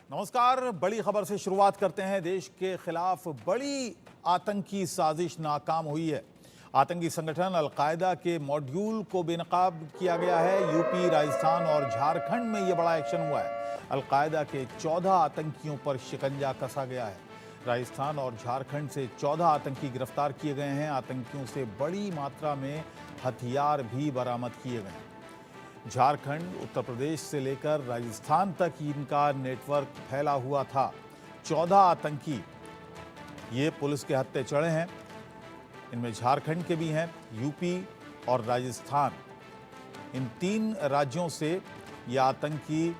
नमस्कार। बड़ी खबर से शुरुआत करते हैं। देश के खिलाफ बड़ी आतंकी साजिश नाकाम हुई है। आतंकी संगठन अलकायदा के मॉड्यूल को बेनकाब किया गया है। यूपी, राजस्थान और झारखंड में यह बड़ा एक्शन हुआ है। अलकायदा के 14 आतंकियों पर शिकंजा कसा गया है। राजस्थान और झारखंड से 14 आतंकी गिरफ्तार किए गए हैं। आतंकियों से बड़ी मात्रा में हथियार भी बरामद किए गए हैं। झारखंड, उत्तर प्रदेश से लेकर राजस्थान तक इनका नेटवर्क फैला हुआ था। 14 आतंकी ये पुलिस के हत्थे चढ़े हैं। इनमें झारखंड के भी हैं, यूपी और राजस्थान। इन 3 राज्यों से ये आतंकी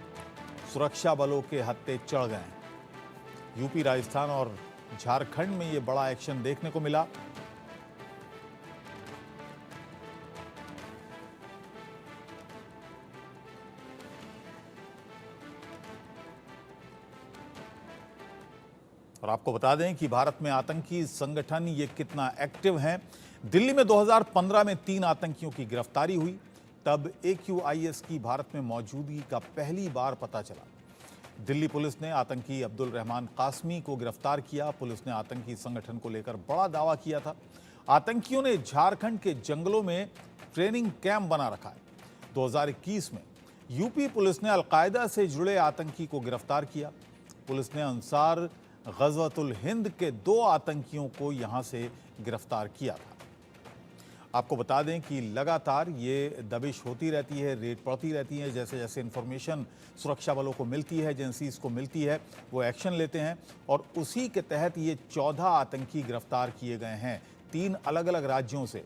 सुरक्षा बलों के हत्थे चढ़ गए हैं। यूपी, राजस्थान और झारखंड में ये बड़ा एक्शन देखने को मिला। और आपको बता दें कि भारत में आतंकी संगठन ये कितना एक्टिव हैं। दिल्ली में 2015 में 3 आतंकियों की गिरफ्तारी हुई। तब AQIS की भारत में मौजूदगी का पहली बार पता चला। दिल्ली पुलिस ने आतंकी अब्दुल रहमान कासमी को गिरफ्तार किया। पुलिस ने आतंकी संगठन को लेकर बड़ा दावा किया था। आतंकियों ने झारखंड के जंगलों में ट्रेनिंग कैंप बना रखा है। 2021 में यूपी पुलिस ने अलकायदा से जुड़े आतंकी को गिरफ्तार किया। पुलिस ने अंसार गज़वतुल हिंद के 2 आतंकियों को यहां से गिरफ्तार किया था। आपको बता दें कि लगातार ये दबिश होती रहती है, रेड पड़ती रहती है। जैसे जैसे इंफॉर्मेशन सुरक्षा बलों को मिलती है, एजेंसीज को मिलती है, वो एक्शन लेते हैं और उसी के तहत ये 14 आतंकी गिरफ्तार किए गए हैं। 3 अलग अलग राज्यों से,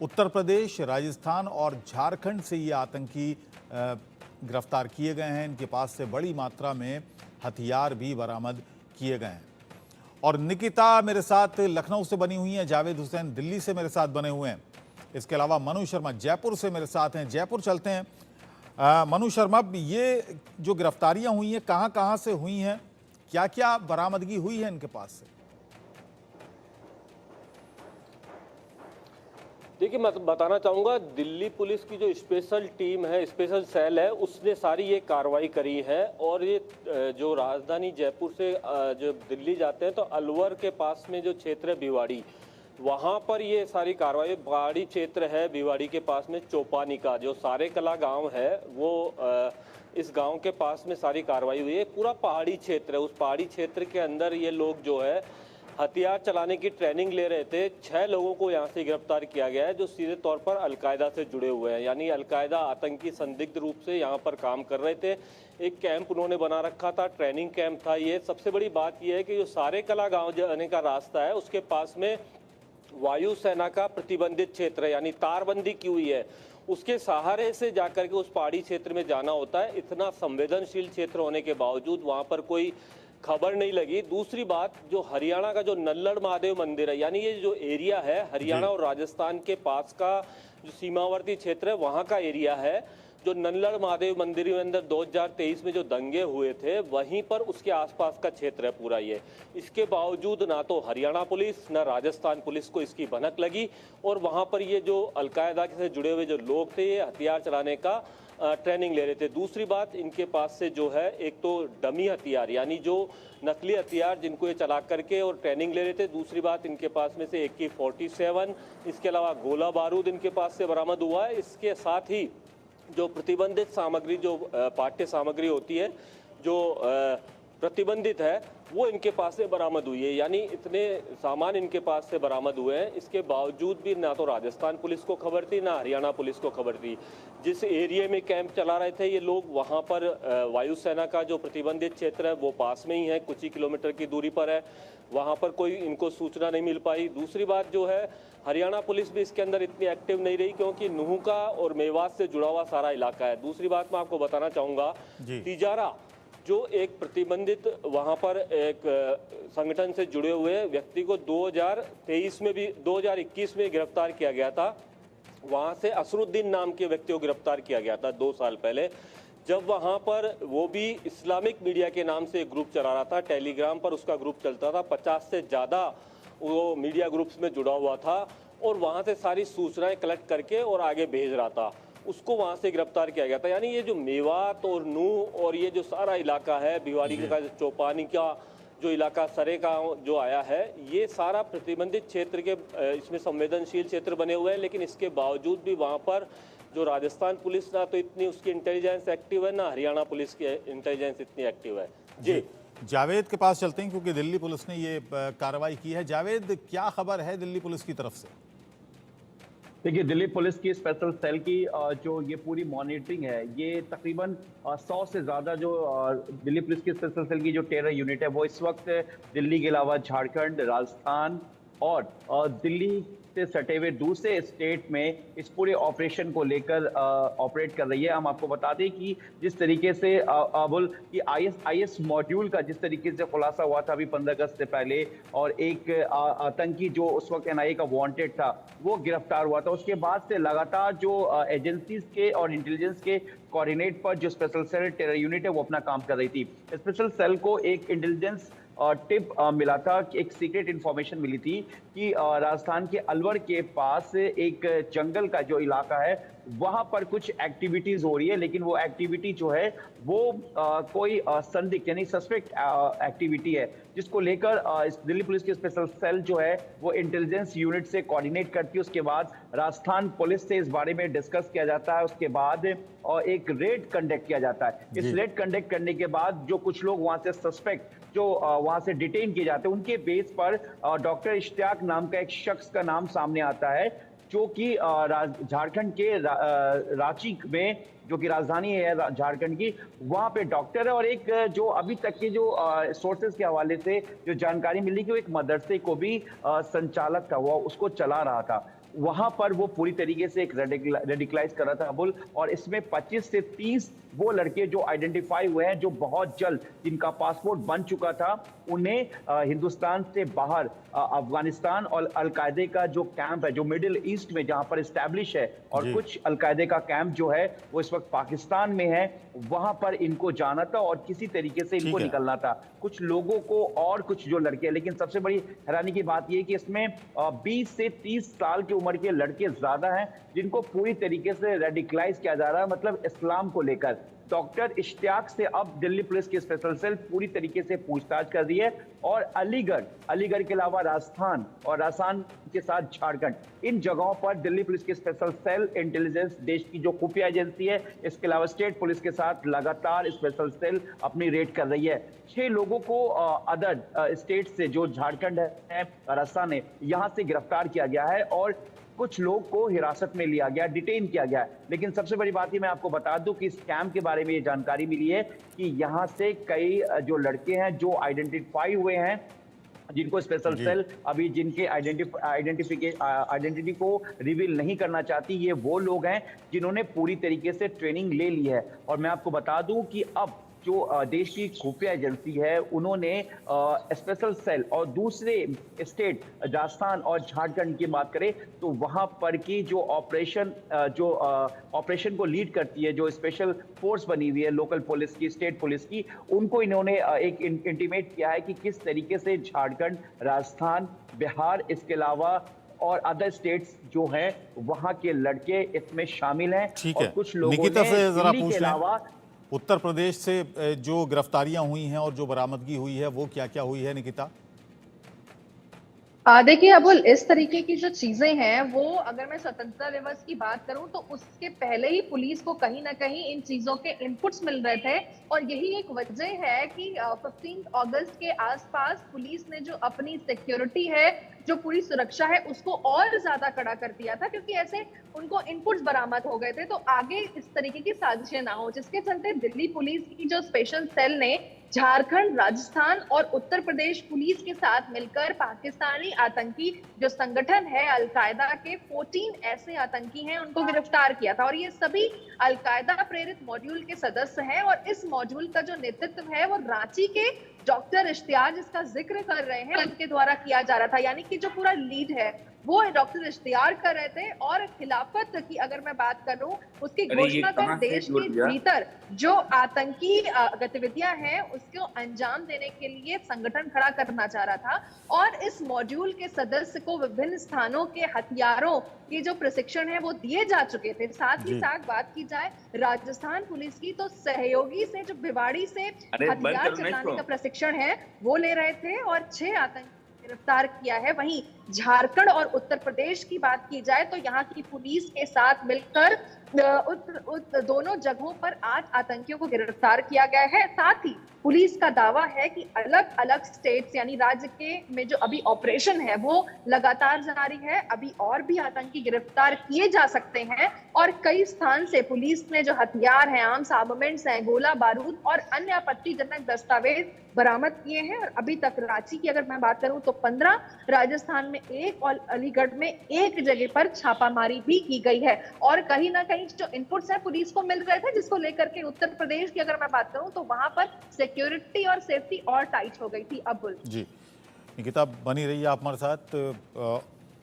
उत्तर प्रदेश, राजस्थान और झारखंड से ये आतंकी गिरफ्तार किए गए हैं। इनके पास से बड़ी मात्रा में हथियार भी बरामद किए गए हैं। और निकिता मेरे साथ लखनऊ से बनी हुई हैं, जावेद हुसैन दिल्ली से मेरे साथ बने हुए हैं। इसके अलावा मनु शर्मा जयपुर से मेरे साथ हैं। जयपुर चलते हैं। मनु शर्मा, ये जो गिरफ्तारियां हुई हैं कहां कहां से हुई हैं, क्या क्या बरामदगी हुई है इनके पास से? देखिए, मैं बताना चाहूँगा, दिल्ली पुलिस की जो स्पेशल टीम है, स्पेशल सेल है, उसने सारी ये कार्रवाई करी है। और ये जो राजधानी जयपुर से जो दिल्ली जाते हैं तो अलवर के पास में जो क्षेत्र है भिवाड़ी, वहाँ पर ये सारी कार्रवाई, पहाड़ी क्षेत्र है भिवाड़ी के पास में चौपानी का जो सारे कला गांव है, वो इस गांव के पास में सारी कार्रवाई हुई है। पूरा पहाड़ी क्षेत्र है। उस पहाड़ी क्षेत्र के अंदर ये लोग जो है हथियार चलाने की ट्रेनिंग ले रहे थे। 6 लोगों को यहाँ से गिरफ्तार किया गया है जो सीधे तौर पर अलकायदा से जुड़े हुए हैं, यानी अलकायदा आतंकी संदिग्ध रूप से यहाँ पर काम कर रहे थे। एक कैंप उन्होंने बना रखा था, ट्रेनिंग कैंप था ये। सबसे बड़ी बात यह है कि जो सारे कला गांव जाने का रास्ता है उसके पास में वायुसेना का प्रतिबंधित क्षेत्र है, यानी तारबंदी की हुई है। उसके सहारे से जाकर के उस पहाड़ी क्षेत्र में जाना होता है। इतना संवेदनशील क्षेत्र होने के बावजूद वहाँ पर कोई खबर नहीं लगी। दूसरी बात, जो हरियाणा का जो नल्लड़ महादेव मंदिर है, यानी ये जो एरिया है हरियाणा और राजस्थान के पास का जो सीमावर्ती क्षेत्र है वहाँ का एरिया है। जो नल्लड़ महादेव मंदिर के अंदर 2023 में जो दंगे हुए थे, वहीं पर उसके आसपास का क्षेत्र है पूरा ये। इसके बावजूद ना तो हरियाणा पुलिस ना राजस्थान पुलिस को इसकी भनक लगी और वहाँ पर ये जो अलकायदा से जुड़े हुए जो लोग थे, ये हथियार चलाने का ट्रेनिंग ले रहे थे। दूसरी बात, इनके पास से जो है एक तो डमी हथियार, यानी जो नकली हथियार जिनको ये चला करके और ट्रेनिंग ले रहे थे। दूसरी बात, इनके पास में से AK-47, इसके अलावा गोला बारूद इनके पास से बरामद हुआ है। इसके साथ ही जो प्रतिबंधित सामग्री, जो पाठ्य सामग्री होती है जो प्रतिबंधित है, वो इनके पास से बरामद हुई है। यानी इतने सामान इनके पास से बरामद हुए हैं। इसके बावजूद भी ना तो राजस्थान पुलिस को खबर थी ना हरियाणा पुलिस को खबर थी। जिस एरिया में कैंप चला रहे थे ये लोग, वहाँ पर वायुसेना का जो प्रतिबंधित क्षेत्र है वो पास में ही है, कुछ ही किलोमीटर की दूरी पर है। वहाँ पर कोई इनको सूचना नहीं मिल पाई। दूसरी बात जो है, हरियाणा पुलिस भी इसके अंदर इतनी एक्टिव नहीं रही क्योंकि नुहका और मेवात से जुड़ा हुआ सारा इलाका है। दूसरी बात मैं आपको बताना चाहूँगा, तिजारा जो एक प्रतिबंधित वहाँ पर एक संगठन से जुड़े हुए व्यक्ति को 2023 में भी 2021 में गिरफ्तार किया गया था। वहाँ से असरुद्दीन नाम के व्यक्ति को गिरफ्तार किया गया था 2 साल पहले, जब वहाँ पर वो भी इस्लामिक मीडिया के नाम से एक ग्रुप चला रहा था। टेलीग्राम पर उसका ग्रुप चलता था। 50 से ज़्यादा वो मीडिया ग्रुप्स में जुड़ा हुआ था और वहाँ से सारी सूचनाएं कलेक्ट करके और आगे भेज रहा था। उसको वहां से गिरफ्तार किया गया था। यानी ये जो मेवात और नूह और ये जो सारा इलाका है, भिवाड़ी का चौपानी का जो इलाका, सरे का जो आया है, ये सारा प्रतिबंधित क्षेत्र के इसमें संवेदनशील क्षेत्र बने हुए हैं। लेकिन इसके बावजूद भी वहां पर जो राजस्थान पुलिस ना तो इतनी उसकी इंटेलिजेंस एक्टिव है, ना हरियाणा पुलिस की इंटेलिजेंस इतनी एक्टिव है। जी जावेद के पास चलते हैं क्योंकि दिल्ली पुलिस ने ये कार्रवाई की है। जावेद, क्या खबर है दिल्ली पुलिस की तरफ से? देखिए, दिल्ली पुलिस की स्पेशल सेल की जो ये पूरी मॉनिटरिंग है, ये तकरीबन 100 से ज़्यादा जो दिल्ली पुलिस की स्पेशल सेल की जो टेरर यूनिट है, वो इस वक्त दिल्ली के अलावा झारखंड, राजस्थान और दिल्ली से सटे हुए दूसरे स्टेट में इस पूरे ऑपरेशन को लेकर ऑपरेट कर रही है। हम आपको बता दें कि जिस तरीके से अबुल कि आईएस मॉड्यूल का जिस तरीके से खुलासा हुआ था अभी 15 अगस्त से पहले, और एक आतंकी जो उस वक्त एनआईए का वांटेड था वो गिरफ्तार हुआ था, उसके बाद से लगातार जो एजेंसीज के और इंटेलिजेंस के कोऑर्डिनेट पर जो स्पेशल सेल टेरर यूनिट है वो अपना काम कर रही थी। स्पेशल सेल को एक इंटेलिजेंस टिप मिला था कि एक सीक्रेट इंफॉर्मेशन मिली थी कि राजस्थान के अलवर के पास एक जंगल का जो इलाका है वहां पर कुछ एक्टिविटीज हो रही है, लेकिन वो एक्टिविटी जो है वो कोई संदिग्ध यानी सस्पेक्ट एक्टिविटी है, जिसको लेकर दिल्ली पुलिस की स्पेशल सेल जो है वो इंटेलिजेंस यूनिट से कोऑर्डिनेट करती है। उसके बाद राजस्थान पुलिस से इस बारे में डिस्कस किया जाता है। उसके बाद एक रेड कंडक्ट किया जाता है। इस रेड कंडक्ट करने के बाद जो कुछ लोग वहां से सस्पेक्ट जो वहां से डिटेन किए जाते हैं, उनके बेस पर डॉक्टर इश्तियाक नाम का एक शख्स का नाम सामने आता है, जो कि झारखंड के रांची में, जो कि राजधानी है झारखंड की, वहां पे डॉक्टर है। और एक जो अभी तक के जो सोर्सेज के हवाले से जो जानकारी मिली कि वो एक मदरसे को भी संचालक था, वो उसको चला रहा था। वहां पर वो पूरी तरीके से एक रेडिकलाइज कर रहा था अबुल, और इसमें 25 से 30 वो लड़के जो आइडेंटिफाई हुए हैं, जो बहुत जल्द जिनका पासपोर्ट बन चुका था, उन्हें हिंदुस्तान से बाहर अफगानिस्तान और अलकायदे का जो कैंप है जो मिडिल ईस्ट में जहां पर इस्टेब्लिश है, और कुछ अलकायदे का कैंप जो है वो इस वक्त पाकिस्तान में है, वहां पर इनको जाना था और किसी तरीके से इनको निकलना था। कुछ लोगों को और कुछ जो लड़के, लेकिन सबसे बड़ी हैरानी की बात यह है कि इसमें 20 से 30 साल की उम्र के लड़के ज्यादा हैं, जिनको पूरी तरीके से रेडिकलाइज किया जा रहा है, मतलब इस्लाम को लेकर। डॉक्टर इश्तियाक से अब दिल्ली पुलिस की स्पेशल सेल पूरी तरीके से पूछताछ कर रही है, और अलीगढ़ के अलावा राजस्थान और राजस्थान के साथ झारखंड, इन जगहों पर दिल्ली पुलिस की स्पेशल सेल इंटेलिजेंस, देश की जो खुफिया एजेंसी है, इसके अलावा स्टेट पुलिस के साथ लगातार स्पेशल सेल अपनी रेड कर रही है। 6 लोगों को अदर स्टेट से, जो झारखंड है, राजस्थान है, यहां से गिरफ्तार किया गया है, और कुछ लोग को हिरासत में लिया गया, डिटेन किया गया। लेकिन सबसे बड़ी बात ये मैं आपको बता दूं कि इस कैंप के बारे में ये जानकारी मिली है कि यहाँ से कई जो लड़के हैं जो आइडेंटिफाई हुए हैं, जिनको स्पेशल सेल अभी जिनके आइडेंटिटी को रिवील नहीं करना चाहती, ये वो लोग हैं जिन्होंने पूरी तरीके से ट्रेनिंग ले ली है। और मैं आपको बता दूं कि अब जो देश की खुफिया एजेंसी है, उन्होंने स्पेशल सेल और दूसरे स्टेट राजस्थान और झारखंड की बात करें तो वहां पर की जो ऑपरेशन को लीड करती है, जो स्पेशल फोर्स बनी हुई है लोकल पुलिस की, स्टेट पुलिस की, उनको इन्होंने एक इंटीमेट किया है कि किस तरीके से झारखंड, राजस्थान, बिहार, इसके अलावा और अदर स्टेट्स जो हैं वहां के लड़के इसमें शामिल हैं। और कुछ लोगों ने दिल्ली के अलावा उत्तर प्रदेश से जो गिरफ्तारियां हुई हैं और जो बरामदगी हुई है वो क्या क्या हुई है, निकिता? देखिए अबुल, इस तरीके की जो चीजें हैं वो, अगर मैं स्वतंत्रता दिवस की बात करूं तो उसके पहले ही पुलिस को कहीं ना कहीं इन चीजों के इनपुट्स मिल रहे थे, और यही एक वजह है कि 15 अगस्त के आसपास पुलिस ने जो अपनी सिक्योरिटी है, जो पूरी सुरक्षा है, उसको और ज्यादा कड़ा कर दिया था, क्योंकि ऐसे उनको इनपुट्स बरामद हो गए थे तो आगे इस तरीके की साजिशें ना हो, जिसके चलते दिल्ली पुलिस की जो स्पेशल सेल ने झारखंड, राजस्थान और उत्तर प्रदेश पुलिस के साथ मिलकर पाकिस्तानी आतंकी जो संगठन है अलकायदा के 14 ऐसे आतंकी हैं, उनको गिरफ्तार किया था। और ये सभी अलकायदा प्रेरित मॉड्यूल के सदस्य हैं, और इस मॉड्यूल का जो नेतृत्व है वो रांची के डॉक्टर इश्तियाक, जिसका जिक्र कर रहे हैं, उनके द्वारा किया जा रहा था। यानी कि जो पूरा लीड है वो डॉक्टर इश्तियार कर रहे थे। और खिलाफत की अगर मैं बात करूं, उसकी घोषणा कर देश के भीतर जो आतंकी गतिविधियां हैं उसको अंजाम देने के लिए संगठन खड़ा करना चाह रहा था। और इस मॉड्यूल के सदस्य को विभिन्न स्थानों के हथियारों के जो प्रशिक्षण है वो दिए जा चुके थे। साथ ही साथ बात की जाए राजस्थान पुलिस की, तो सहयोगी से जो भिवाड़ी से हथियार चलाने का प्रशिक्षण है वो ले रहे थे और 6 आतंकी गिरफ्तार किया है। वहीं झारखंड और उत्तर प्रदेश की बात की जाए तो यहाँ की पुलिस के साथ मिलकर दोनों जगहों पर 8 आतंकियों को गिरफ्तार किया गया है। साथ ही पुलिस का दावा है कि अलग अलग स्टेट्स यानी राज्य के में जो अभी ऑपरेशन है वो लगातार जारी है। अभी और भी आतंकी गिरफ्तार किए जा सकते हैं और कई स्थान से पुलिस ने जो हथियार हैं, आर्म्स आर्मामेंट्स हैं, गोला बारूद और अन्य आपत्तिजनक दस्तावेज बरामद किए हैं। और अभी तक रांची की अगर मैं बात करूं तो 15, राजस्थान में 1 और अलीगढ़ में 1 जगह पर छापामारी भी की गई है। और कहीं ना कहीं जो इनपुट्स है पुलिस को मिल रहे थे, जिसको लेकर के उत्तर प्रदेश की अगर मैं बात करूं तो वहां पर सिक्योरिटी और सेफ्टी और टाइट हो गई थी। अब्दुल जी, निकिता बनी रही आप हमारे साथ।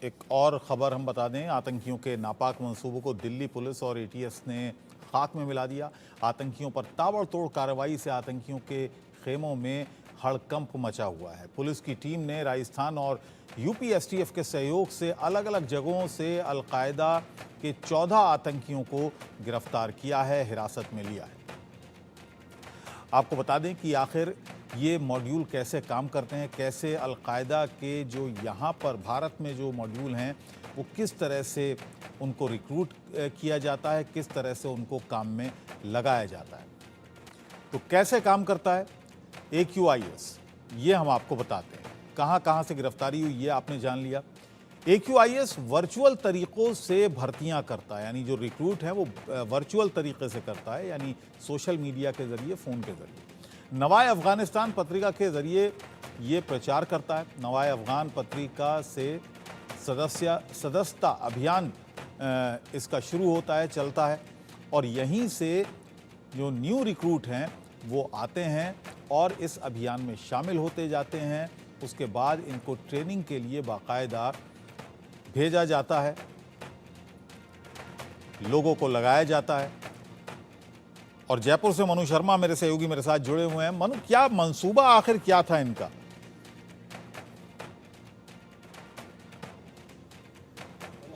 एक और खबर हम बता दें, आतंकियों के नापाक मंसूबों को दिल्ली पुलिस और एटीएस ने खाक में मिला दिया। आतंकियों पर ताबड़तोड़ कार्रवाई से आतंकियों के खेमों में हड़कंप मचा हुआ है। पुलिस की टीम ने राजस्थान और यूपी एसटीएफ के सहयोग से अलग अलग जगहों से अलकायदा के 14 आतंकियों को गिरफ्तार किया है, हिरासत में लिया है। आपको बता दें कि आखिर ये मॉड्यूल कैसे काम करते हैं, कैसे अलकायदा के जो यहाँ पर भारत में जो मॉड्यूल हैं वो किस तरह से उनको रिक्रूट किया जाता है, किस तरह से उनको काम में लगाया जाता है। तो कैसे काम करता है AQIS, ये हम आपको बताते हैं। कहाँ कहाँ से गिरफ्तारी हुई ये आपने जान लिया। AQIS वर्चुअल तरीक़ों से भर्तियां करता है, यानी जो रिक्रूट है वो वर्चुअल तरीके से करता है, यानी सोशल मीडिया के ज़रिए, फ़ोन के ज़रिए। नवाए अफ़गानिस्तान पत्रिका के ज़रिए ये प्रचार करता है। नवाए अफ़गान पत्रिका से सदस्यता अभियान इसका शुरू होता है, चलता है। और यहीं से जो न्यू रिक्रूट हैं वो आते हैं और इस अभियान में शामिल होते जाते हैं। उसके बाद इनको ट्रेनिंग के लिए बाकायदा भेजा जाता है, लोगों को लगाया जाता है। और जयपुर से मनु शर्मा मेरे सहयोगी मेरे साथ जुड़े हुए हैं। मनु, क्या मंसूबा आखिर क्या था इनका?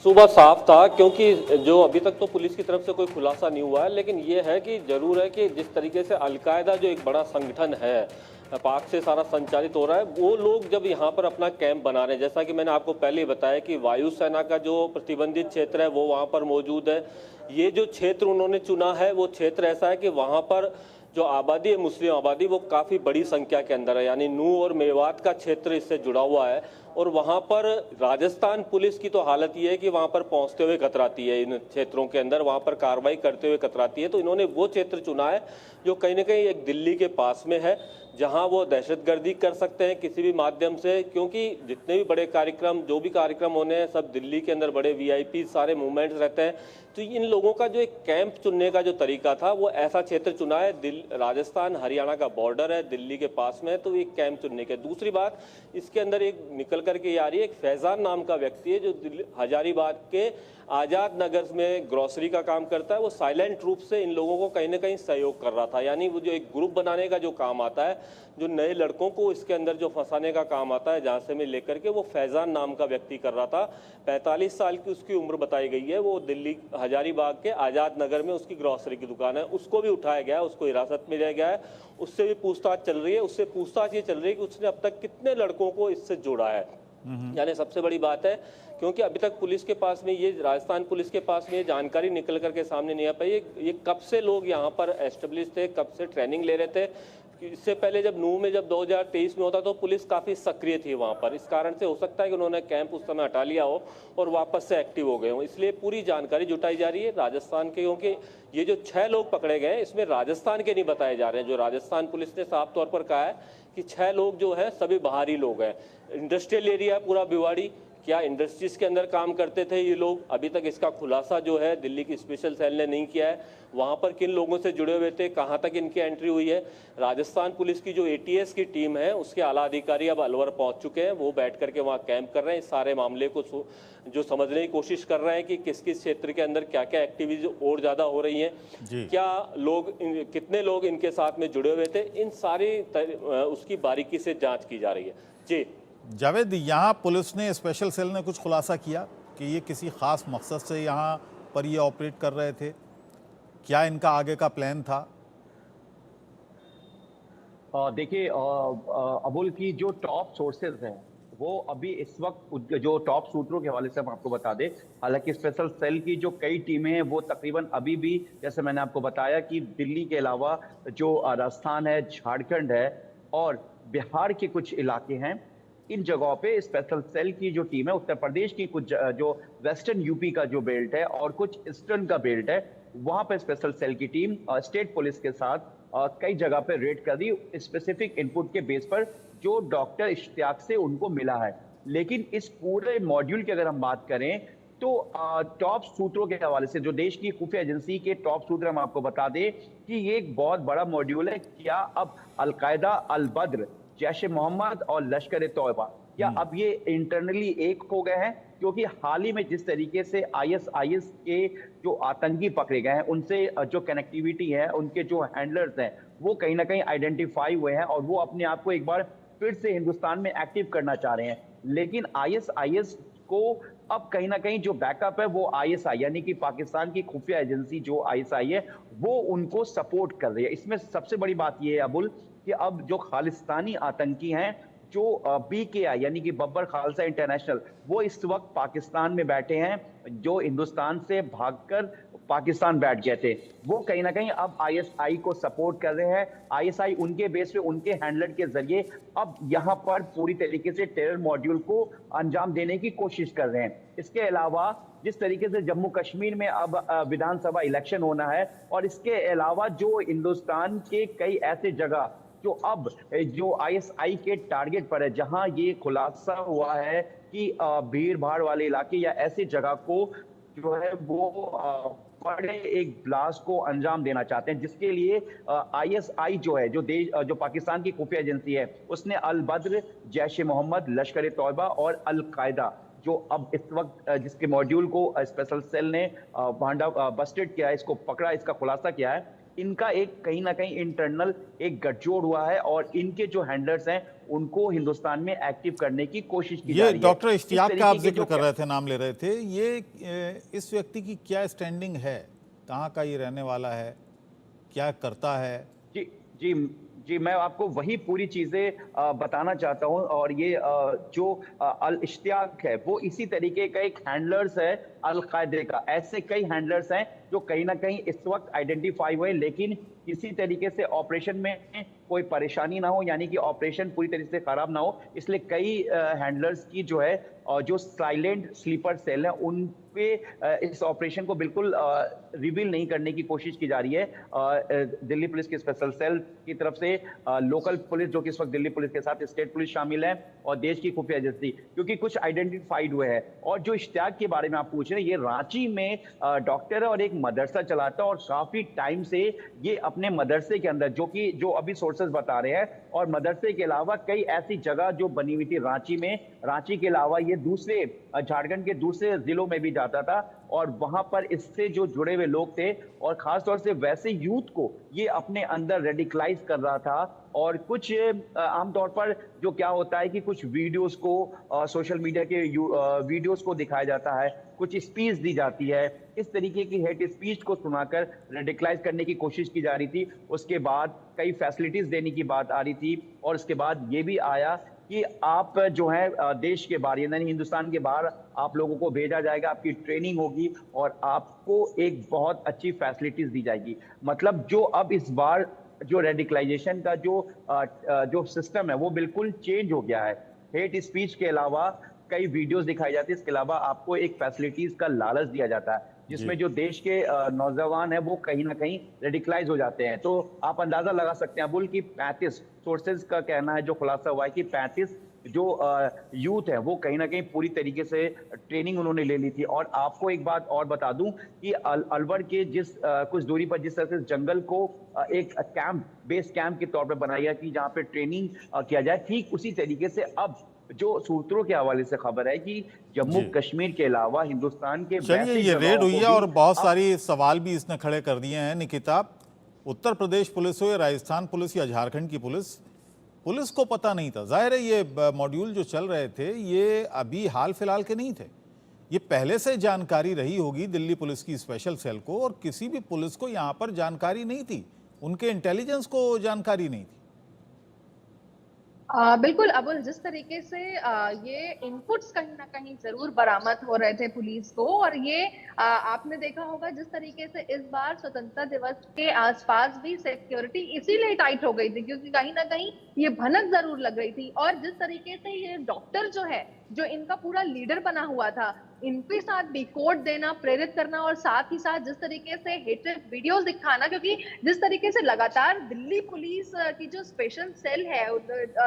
सुबह साफ था, क्योंकि जो अभी तक तो पुलिस की तरफ से कोई खुलासा नहीं हुआ है, लेकिन ये है कि जरूर है कि जिस तरीके से अलकायदा जो एक बड़ा संगठन है पाक से सारा संचालित हो रहा है, वो लोग जब यहाँ पर अपना कैंप बना रहे हैं, जैसा कि मैंने आपको पहले ही बताया कि वायुसेना का जो प्रतिबंधित क्षेत्र है वो वहाँ पर मौजूद है। ये जो क्षेत्र उन्होंने चुना है वो क्षेत्र ऐसा है कि वहाँ पर जो आबादी है, मुस्लिम आबादी, वो काफ़ी बड़ी संख्या के अंदर है, यानी नूह और मेवात का क्षेत्र इससे जुड़ा हुआ है। और वहाँ पर राजस्थान पुलिस की तो हालत ये है कि वहाँ पर पहुँचते हुए कतराती है, इन क्षेत्रों के अंदर वहाँ पर कार्रवाई करते हुए कतराती है। तो इन्होंने वो क्षेत्र चुना है जो कहीं ना कहीं एक दिल्ली के पास में है, जहां वो दहशतगर्दी कर सकते हैं किसी भी माध्यम से, क्योंकि जितने भी बड़े कार्यक्रम, जो भी कार्यक्रम होने हैं, सब दिल्ली के अंदर बड़े वीआईपी सारे मूवमेंट्स रहते हैं। तो इन लोगों का जो एक कैंप चुनने का जो तरीका था वो ऐसा क्षेत्र चुना है, राजस्थान हरियाणा का बॉर्डर है, दिल्ली के पास में है, तो एक कैंप चुनने के। दूसरी बात, इसके अंदर एक निकल करके आ रही है, एक फैजान नाम का व्यक्ति है जो हजारीबाग के आजाद नगर में ग्रोसरी का काम करता है। वो साइलेंट रूप से इन लोगों को कहीं ना कहीं सहयोग कर रहा था, यानी वो जो एक ग्रुप बनाने का जो काम आता है, जो नए लड़कों को इसके अंदर जो फंसाने का काम आता है, जहां से मैं लेकर के, वो फैजान नाम का व्यक्ति कर रहा था। 45 साल की उसकी उम्र बताई गई है। वो दिल्ली हजारीबाग के आजाद नगर में उसकी ग्रोसरी की दुकान है। उसको भी उठाया गया है, उसको हिरासत में लिया गया है, उससे भी पूछताछ चल रही है। उससे पूछताछ ये चल रही है कि उसने अब तक कितने लड़कों को इससे जोड़ा है। यानी सबसे बड़ी बात है, क्योंकि अभी तक पुलिस के पास में ये, राजस्थान पुलिस के पास में ये जानकारी निकल करके सामने नहीं आ पाई ये कब से लोग यहाँ पर एस्टेब्लिश थे, कब से ट्रेनिंग ले रहे थे। इससे पहले जब नूह में जब 2023 में होता तो पुलिस काफ़ी सक्रिय थी वहाँ पर, इस कारण से हो सकता है कि उन्होंने कैंप उस समय हटा लिया हो और वापस से एक्टिव हो गए हों। इसलिए पूरी जानकारी जुटाई जा रही है राजस्थान के, क्योंकि ये जो 6 लोग पकड़े गए हैं इसमें राजस्थान के नहीं बताए जा रहे हैं। जो राजस्थान पुलिस ने साफ तौर पर कहा है कि 6 लोग जो है सभी बाहरी लोग हैं। इंडस्ट्रियल एरिया पूरा भिवाड़ी, क्या इंडस्ट्रीज के अंदर काम करते थे ये लोग? अभी तक इसका खुलासा जो है दिल्ली की स्पेशल सेल ने नहीं किया है। वहां पर किन लोगों से जुड़े हुए थे, कहां तक इनकी एंट्री हुई है? राजस्थान पुलिस की जो एटीएस की टीम है उसके आला अधिकारी अब अलवर पहुंच चुके हैं, वो बैठ करके वहां कैंप कर रहे हैं, इस सारे मामले को जो समझने की कोशिश कर रहे हैं कि किस किस क्षेत्र के अंदर क्या क्या एक्टिविटीज और ज्यादा हो रही हैं, क्या लोग कितने लोग इनके साथ में जुड़े हुए थे, इन सारी उसकी बारीकी से जांच की जा रही है। जी जावेद, यहाँ पुलिस ने, स्पेशल सेल ने कुछ खुलासा किया कि ये किसी खास मकसद से यहाँ पर ये ऑपरेट कर रहे थे? क्या इनका आगे का प्लान था? देखिए अबुल की जो टॉप सोर्सेज हैं वो अभी इस वक्त जो टॉप सूत्रों के हवाले से हम आपको बता दें, हालांकि स्पेशल सेल की जो कई टीमें हैं वो तकरीबन अभी भी, जैसे मैंने आपको बताया कि दिल्ली के अलावा जो राजस्थान है, झारखंड है और बिहार के कुछ इलाके हैं, इन जगहों पे स्पेशल सेल की जो टीम है, उत्तर प्रदेश की कुछ जो वेस्टर्न यूपी का जो बेल्ट है और कुछ ईस्टर्न का बेल्ट है, वहां पे स्पेशल सेल की टीम स्टेट पुलिस के साथ कई जगह पे रेड कर दी, स्पेसिफिक इनपुट के बेस पर जो डॉक्टर इश्तियाक से उनको मिला है। लेकिन इस पूरे मॉड्यूल की अगर हम बात करें तो टॉप सूत्रों के हवाले से, जो देश की खुफिया एजेंसी के टॉप सूत्र हम आपको बता दें कि ये एक बहुत बड़ा मॉड्यूल है। क्या अब अलकायदा, अल बद्र, जैश ए मोहम्मद और लश्कर ए तौबा, क्या अब ये इंटरनली एक हो गए हैं? क्योंकि हाल ही में जिस तरीके से आईएसआईएस के जो आतंकी पकड़े गए हैं, उनसे जो कनेक्टिविटी है, उनके जो हैंडलर्स हैं, वो कहीं ना कहीं आइडेंटिफाई हुए हैं और वो अपने आप को एक बार फिर से हिंदुस्तान में एक्टिव करना चाह रहे हैं। लेकिन आईएसआईएस को अब कहीं ना कहीं जो बैकअप है वो आईएसआई यानी कि पाकिस्तान की खुफिया एजेंसी जो आईएसआई है, वो उनको सपोर्ट कर रही है। इसमें सबसे बड़ी बात यह है अबुल कि अब जो खालिस्तानी आतंकी हैं, जो बीकेआई यानी कि बब्बर खालसा इंटरनेशनल, वो इस वक्त पाकिस्तान में बैठे हैं, जो हिंदुस्तान से भागकर पाकिस्तान बैठ गए थे, वो कहीं ना कहीं अब आईएसआई को सपोर्ट कर रहे हैं। आईएसआई उनके बेस पे, उनके हैंडलर के जरिए अब यहाँ पर पूरी तरीके से टेरर मॉड्यूल को अंजाम देने की कोशिश कर रहे हैं। इसके अलावा जिस तरीके से जम्मू कश्मीर में अब विधानसभा इलेक्शन होना है, और इसके अलावा जो हिंदुस्तान के कई ऐसे जगह जो अब जो आईएसआई के टारगेट पर है, जहां ये खुलासा हुआ है कि भीड़ भाड़ वाले इलाके या ऐसी जगह को जो है वो बड़े एक ब्लास्ट को अंजाम देना चाहते हैं, जिसके लिए आईएसआई जो है, जो पाकिस्तान की खुफिया एजेंसी है, उसने अल बद्र, जैश ए मोहम्मद, लश्कर ए तौबा और अल कायदा, जो अब इस वक्त जिसके मॉड्यूल को स्पेशल सेल ने बस्टेड किया है, इसको पकड़ा, इसका खुलासा किया है, इनका एक कहीं ना कहीं इंटरनल एक गठजोड़ हुआ है और इनके जो हैंडलर्स हैं उनको हिंदुस्तान में एक्टिव करने की कोशिश की जा रही है। डॉक्टर इश्तियाक का आप जिक्र कर रहे थे, नाम ले रहे थे, ये इस व्यक्ति की क्या स्टैंडिंग है? कहाँ का ये रहने वाला है? क्या करता है? जी जी जी, मैं आपको वही पूरी चीजें बताना चाहता हूं। और ये जो अल इश्तियाक है वो इसी तरीके का एक हैंडलर्स है अल कायदे का। ऐसे कई हैंडलर्स हैं जो कहीं ना कहीं इस वक्त आइडेंटिफाई हुए, लेकिन किसी तरीके से ऑपरेशन में कोई परेशानी ना हो, यानी कि ऑपरेशन पूरी तरीके से खराब ना हो, इसलिए कई हैंडलर्स की जो है जो साइलेंट स्लीपर सेल है उन पे इस ऑपरेशन को बिल्कुल रिवील नहीं करने की कोशिश की जा रही है दिल्ली पुलिस की स्पेशल सेल की तरफ से। लोकल पुलिस जो कि इस वक्त दिल्ली पुलिस के साथ स्टेट पुलिस शामिल है और देश की खुफिया एजेंसी, क्योंकि कुछ आइडेंटिफाइड हुए हैं। और जो इश्तियाक के बारे में आप पूछ रहे हैं, ये रांची में डॉक्टर है और एक मदरसा चलाता है और काफी टाइम से ये अपने मदरसे के अंदर, जो अभी सोर्सेज बता रहे हैं, और मदरसे के अलावा कई ऐसी जगह जो बनी हुई थी रांची में, रांची के अलावा ये दूसरे झारखंड के दूसरे जिलों में भी जाता था और वहां पर इससे जो जुड़े हुए लोग थे और खासतौर से वैसे यूथ को ये अपने अंदर रेडिकलाइज कर रहा था। और कुछ आमतौर पर जो क्या होता है कि कुछ वीडियोस को सोशल मीडिया के वीडियोस को दिखाया जाता है, कुछ स्पीच दी जाती है, इस तरीके की हेट स्पीच को सुनाकर रेडिकलाइज करने की कोशिश की जा रही थी। उसके बाद कई फैसिलिटीज देने की बात आ रही थी और उसके बाद ये भी आया कि आप जो है देश के बाहर यानी हिंदुस्तान के बाहर आप लोगों को भेजा जाएगा, आपकी ट्रेनिंग होगी और आपको एक बहुत अच्छी फैसिलिटीज दी जाएगी। मतलब जो अब इस बार जो रेडिकलाइजेशन का जो सिस्टम है वो बिल्कुल चेंज हो गया है। हेट स्पीच के अलावा कई वीडियोस दिखाई जाती है, इसके अलावा आपको एक फैसिलिटीज का लालच दिया जाता है जिसमें जो देश के नौजवान है वो कहीं ना कहीं रेडिकलाइज हो जाते हैं। तो आप अंदाजा लगा सकते हैं अबुल की 35 सोर्सेज का कहना है, जो खुलासा हुआ है कि 35 जो यूथ है वो कहीं ना कहीं पूरी तरीके से ट्रेनिंग उन्होंने ले ली थी। और आपको एक बात और बता दूं कि अलवर के जिस कुछ दूरी पर जिस तरह से जंगल को एक कैंप, बेस कैंप के तौर पर बनाया गया कि जहां पे ट्रेनिंग किया जाए, ठीक उसी तरीके से अब जो सूत्रों के हवाले से खबर है कि जम्मू जी कश्मीर के अलावा हिंदुस्तान के चलिए, वैसे ये रेड जगहों हुई को है भी और बहुत अब सारी सवाल भी इसने खड़े कर दिए हैं निकिता। उत्तर प्रदेश पुलिस हो या राजस्थान पुलिस या झारखंड की पुलिस, पुलिस को पता नहीं था। जाहिर है ये मॉड्यूल जो चल रहे थे ये अभी हाल फिलहाल के नहीं थे, ये पहले से जानकारी रही होगी दिल्ली पुलिस की स्पेशल सेल को, और किसी भी पुलिस को यहाँ पर जानकारी नहीं थी, उनके इंटेलिजेंस को जानकारी नहीं थी। बिल्कुल अबुल, जिस तरीके से ये इनपुट्स कहीं ना कहीं जरूर बरामद हो रहे थे पुलिस को, और ये आपने देखा होगा जिस तरीके से इस बार स्वतंत्रता दिवस के आसपास भी सिक्योरिटी इसीलिए टाइट हो गई थी क्योंकि कहीं ना कहीं ये भनक जरूर लग रही थी। और जिस तरीके से ये डॉक्टर जो है, जो इनका पूरा लीडर बना हुआ था, इनके साथ भी कोड देना, प्रेरित करना, और साथ ही साथ जिस तरीके से हेटेड वीडियोस दिखाना, क्योंकि जिस तरीके से लगातार दिल्ली पुलिस की जो स्पेशल सेल है,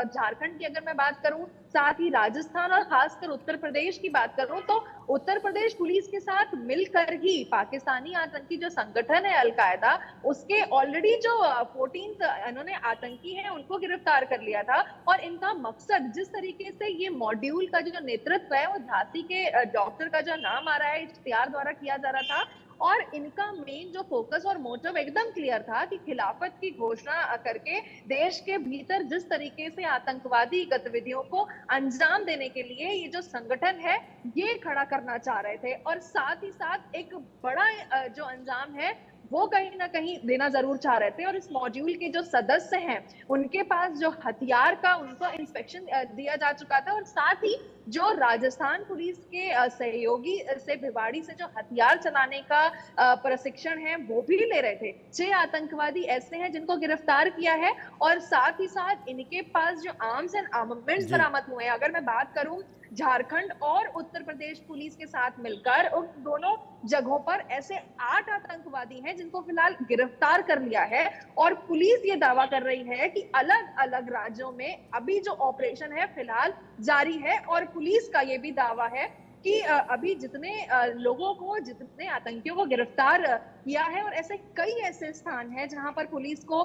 झारखंड की अगर मैं बात करूं, साथ ही राजस्थान और खासकर उत्तर प्रदेश की बात करूं, तो उत्तर प्रदेश पुलिस के साथ मिलकर ही पाकिस्तानी आतंकी जो संगठन है अलकायदा, उसके ऑलरेडी जो 14 इन्होंने आतंकी हैं उनको गिरफ्तार कर लिया था। और इनका मकसद, जिस तरीके से ये मॉड्यूल का जो नेतृत्व है वो झांसी के डॉक्टर का जो नाम आ रहा है इश्तियार द्वारा किया जा रहा था, और इनका मेन जो फोकस और मोटिव एकदम क्लियर था कि खिलाफत की घोषणा करके देश के भीतर जिस तरीके से आतंकवादी गतिविधियों को अंजाम देने के लिए ये जो संगठन है ये खड़ा करना चाह रहे थे। और साथ ही साथ एक बड़ा जो अंजाम है वो कहीं ना कहीं देना जरूर चाह रहे थे। और इस मॉड्यूल के जो सदस्य हैं उनके पास जो हथियार का उनको इंस्पेक्शन दिया जा चुका था, और साथ ही जो राजस्थान पुलिस के सहयोगी से भिवाड़ी से जो हथियार चलाने का प्रशिक्षण है वो भी ले रहे थे। 6 आतंकवादी ऐसे हैं जिनको गिरफ्तार किया है, और साथ ही साथ इनके पास जो आर्म्स एंड आर्मामेंट्स बरामद हुए हैं, अगर मैं बात करूं झारखंड और उत्तर प्रदेश पुलिस के साथ मिलकर उन दोनों जगहों पर ऐसे 8 आतंकवादी हैं जिनको फिलहाल गिरफ्तार कर लिया है। और पुलिस ये दावा कर रही है कि अलग अलग राज्यों में अभी जो ऑपरेशन है फिलहाल जारी है, और पुलिस का ये भी दावा है कि अभी जितने लोगों को, जितने आतंकियों को गिरफ्तार किया है, और ऐसे कई ऐसे स्थान हैं जहां पर पुलिस को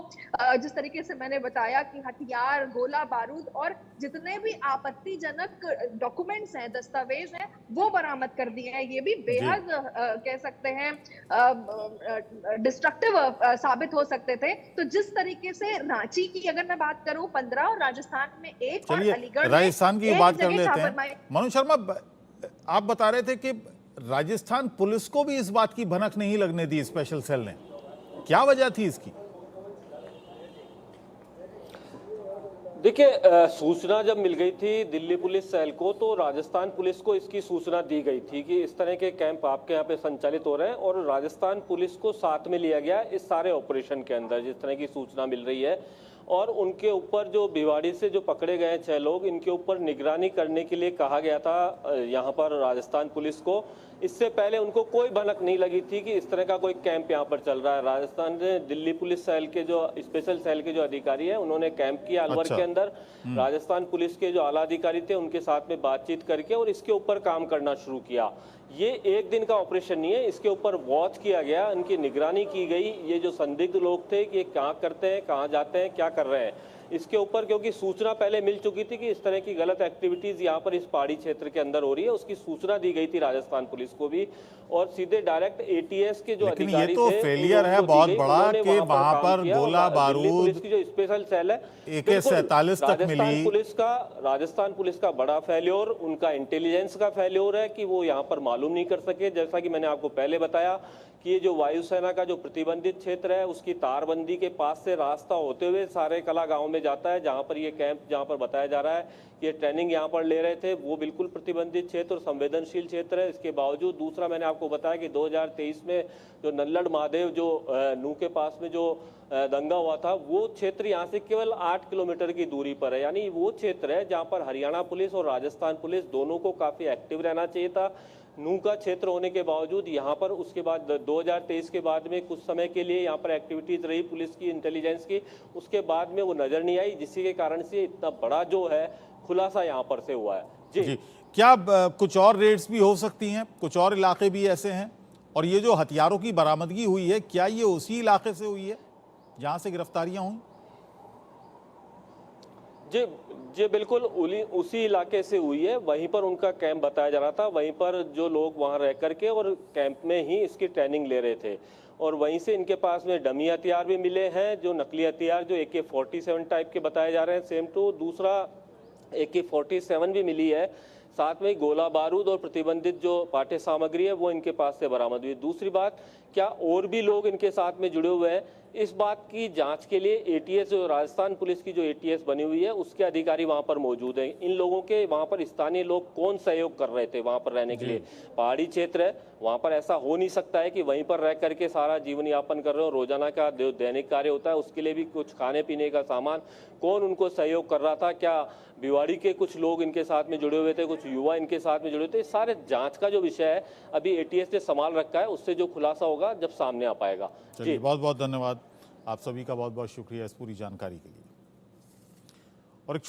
जिस तरीके से मैंने बताया कि हथियार, गोला बारूद और जितने भी आपत्तिजनक डॉक्यूमेंट्स हैं, दस्तावेज हैं, वो बरामद कर दिए हैं। ये भी बेहद कह सकते हैं डिस्ट्रक्टिव साबित हो सकते थे। तो जिस तरीके से रांची की अगर मैं बात करूं 15 और राजस्थान में 1 और अलीगढ़ में राजस्थान की बात कर लेते हैं। छापेमारी। मनोज शर्मा, आप बता रहे थे कि राजस्थान पुलिस को भी इस बात की भनक नहीं लगने दी स्पेशल सेल ने, क्या वजह थी इसकी? देखिए, सूचना जब मिल गई थी दिल्ली पुलिस सेल को तो राजस्थान पुलिस को इसकी सूचना दी गई थी कि इस तरह के कैंप आपके यहाँ पे संचालित हो रहे हैं, और राजस्थान पुलिस को साथ में लिया गया इस सारे ऑपरेशन के अंदर जिस तरह की सूचना मिल रही है। और उनके ऊपर जो भिवाड़ी से जो पकड़े गए 6 लोग, इनके ऊपर निगरानी करने के लिए कहा गया था यहाँ पर राजस्थान पुलिस को। इससे पहले उनको कोई भनक नहीं लगी थी कि इस तरह का कोई कैंप यहाँ पर चल रहा है। राजस्थान ने दिल्ली पुलिस सेल के जो स्पेशल सेल के जो अधिकारी हैं उन्होंने कैंप किया अलवर के अंदर। राजस्थान पुलिस के जो आला अधिकारी थे उनके साथ में बातचीत करके और इसके ऊपर काम करना शुरू किया। ये एक दिन का ऑपरेशन नहीं है, इसके ऊपर वॉच किया गया, इनकी निगरानी की गई। ये जो संदिग्ध लोग थे कि ये क्या करते हैं, कहाँ जाते हैं, क्या कर रहे हैं, इसके ऊपर क्योंकि सूचना पहले मिल चुकी थी कि इस तरह की गलत एक्टिविटीज यहाँ पर इस पहाड़ी क्षेत्र के अंदर हो रही है, उसकी सूचना दी गई थी राजस्थान पुलिस को भी। और सीधे डायरेक्ट एटीएस के जो अधिकारी थे, ये तो फेलियर है बहुत बड़ा कि वहां पर गोला बारूद की जो स्पेशल सेल है AK-47 तक मिली। राजस्थान पुलिस का बड़ा फेल्योर, उनका इंटेलिजेंस का फेल्योर है कि वो यहाँ पर मालूम नहीं कर सके। जैसा कि मैंने आपको पहले बताया कि ये जो वायुसेना का जो प्रतिबंधित क्षेत्र है उसकी तारबंदी के पास से रास्ता होते हुए सारे कला गांव में जाता है, जहां पर ये कैंप, जहां पर बताया जा रहा है कि ये ट्रेनिंग यहाँ पर ले रहे थे, वो बिल्कुल प्रतिबंधित क्षेत्र और संवेदनशील क्षेत्र है। इसके बावजूद दूसरा मैंने आपको बताया कि 2023 में जो नल्लड़ महादेव जो नू के पास में जो दंगा हुआ था, वो क्षेत्र यहाँ से केवल 8 किलोमीटर की दूरी पर है। यानी वो क्षेत्र है जहाँ पर हरियाणा पुलिस और राजस्थान पुलिस दोनों को काफी एक्टिव रहना चाहिए था। नूह का क्षेत्र होने के बावजूद यहाँ पर उसके बाद 2023 के बाद में कुछ समय के लिए यहाँ पर एक्टिविटीज रही पुलिस की, इंटेलिजेंस की, उसके बाद में वो नजर नहीं आई, जिसके के कारण से इतना बड़ा जो है खुलासा यहाँ पर से हुआ है। जी, क्या कुछ और रेड्स भी हो सकती हैं, कुछ और इलाके भी ऐसे हैं? और ये जो हथियारों की बरामदगी हुई है, क्या ये उसी इलाके से हुई है जहां से गिरफ्तारियां हुई? जी जी बिल्कुल उसी इलाके से हुई है। वहीं पर उनका कैंप बताया जा रहा था, वहीं पर जो लोग वहां रह करके और कैंप में ही इसकी ट्रेनिंग ले रहे थे, और वहीं से इनके पास में डमी हथियार भी मिले हैं, जो नकली हथियार जो AK-47 टाइप के बताए जा रहे हैं, सेम टू दूसरा AK-47 भी मिली है। साथ में गोला बारूद और प्रतिबंधित जो पाठ्य सामग्री है वो इनके पास से बरामद हुई। दूसरी बात, क्या और भी लोग इनके साथ में जुड़े हुए हैं, इस बात की जांच के लिए ATS जो राजस्थान पुलिस की जो ATS बनी हुई है उसके अधिकारी वहां पर मौजूद हैं। इन लोगों के वहां पर स्थानीय लोग कौन सहयोग कर रहे थे वहां पर रहने के लिए? पहाड़ी क्षेत्र है, वहां पर ऐसा हो नहीं सकता है कि वहीं पर रह करके सारा जीवन यापन कर रहे हो। रोजाना का जो दैनिक कार्य होता है उसके लिए भी कुछ खाने पीने का सामान, कौन उनको सहयोग कर रहा था? क्या भिवाड़ी के कुछ लोग इनके साथ में जुड़े हुए थे, कुछ युवा इनके साथ में जुड़े थे? सारे जांच का जो विषय है अभी ATS ने संभाल रखा है, उससे जो खुलासा होगा जब सामने आ पाएगा। चलिए, बहुत बहुत धन्यवाद। आप सभी का बहुत बहुत शुक्रिया इस पूरी जानकारी के लिए।